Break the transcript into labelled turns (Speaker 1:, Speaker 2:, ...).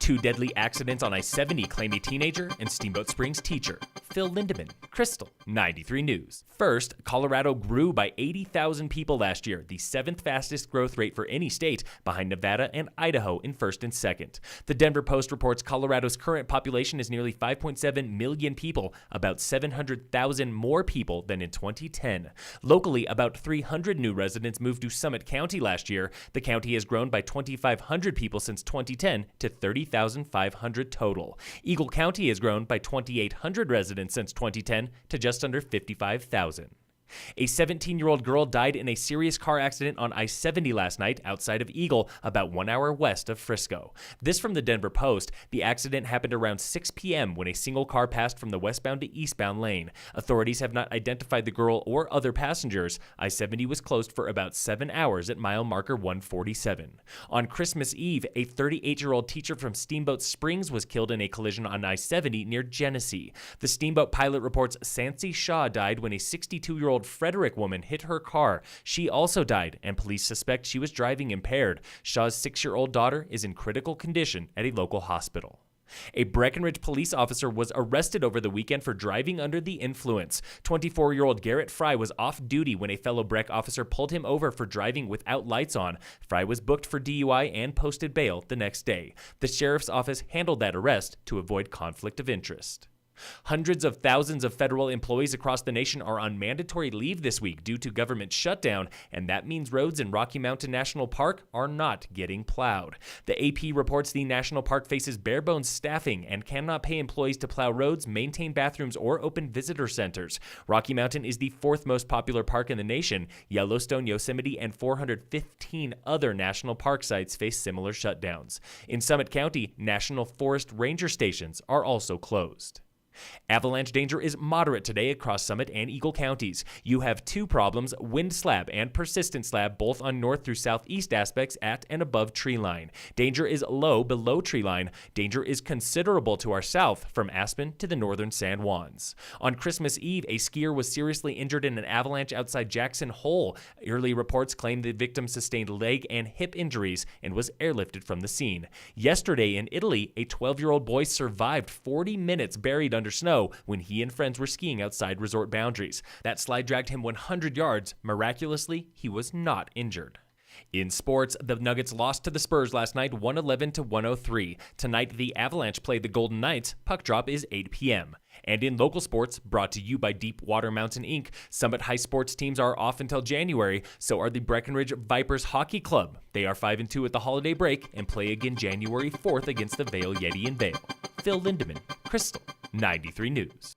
Speaker 1: Two deadly accidents on I-70 claim a teenager and Steamboat Springs teacher. Phil Lindemann, Krystal, 93 News. First, Colorado grew by 80,000 people last year, the seventh fastest growth rate for any state, behind Nevada and Idaho in first and second. The Denver Post reports Colorado's current population is nearly 5.7 million people, about 700,000 more people than in 2010. Locally, about 300 new residents moved to Summit County last year. The county has grown by 2,500 people since 2010 to 30,500 total. Eagle County has grown by 2,800 residents since 2010 to just under 55,000. A 17-year-old girl died in a serious car accident on I-70 last night outside of Eagle, about 1 hour west of Frisco. This from the Denver Post. The accident happened around 6 p.m. when a single car passed from the westbound to eastbound lane. Authorities have not identified the girl or other passengers. I-70 was closed for about 7 hours at mile marker 147. On Christmas Eve, a 38-year-old teacher from Steamboat Springs was killed in a collision on I-70 near Gennesee. The Steamboat pilot reports Sancy Shaw died when a 62-year-old Frederick woman hit her car. She also died, and police suspect she was driving impaired. Shaw's 6-year-old daughter is in critical condition at a local hospital. A Breckenridge police officer was arrested over the weekend for driving under the influence. 24-year-old Garrett Fry was off duty when a fellow Breck officer pulled him over for driving without lights on. Fry was booked for DUI and posted bail the next day. The sheriff's office handled that arrest to avoid conflict of interest. Hundreds of thousands of federal employees across the nation are on mandatory leave this week due to government shutdown, and that means roads in Rocky Mountain National Park are not getting plowed. The AP reports the national park faces bare-bones staffing and cannot pay employees to plow roads, maintain bathrooms, or open visitor centers. Rocky Mountain is the fourth most popular park in the nation. Yellowstone, Yosemite, and 415 other national park sites face similar shutdowns. In Summit County, National Forest Ranger stations are also closed. Avalanche danger is moderate today across Summit and Eagle counties. You have two problems, wind slab and persistent slab, both on north through southeast aspects at and above tree line. Danger is low below tree line. Danger is considerable to our south from Aspen to the northern San Juans. On Christmas Eve, a skier was seriously injured in an avalanche outside Jackson Hole. Early reports claim the victim sustained leg and hip injuries and was airlifted from the scene. Yesterday in Italy, a 12-year-old boy survived 40 minutes buried under snow when he and friends were skiing outside resort boundaries. That slide dragged him 100 yards. Miraculously, he was not injured. In sports, the Nuggets lost to the Spurs last night 111-103. Tonight, the Avalanche play the Golden Knights. Puck drop is 8 p.m. And in local sports, brought to you by Deepwater Mountain Inc., Summit High sports teams are off until January, so are the Breckenridge Vipers Hockey Club. They are 5-2 at the holiday break and play again January 4th against the Vail Yeti in Vail. Phil Lindemann, Krystal, 93 News.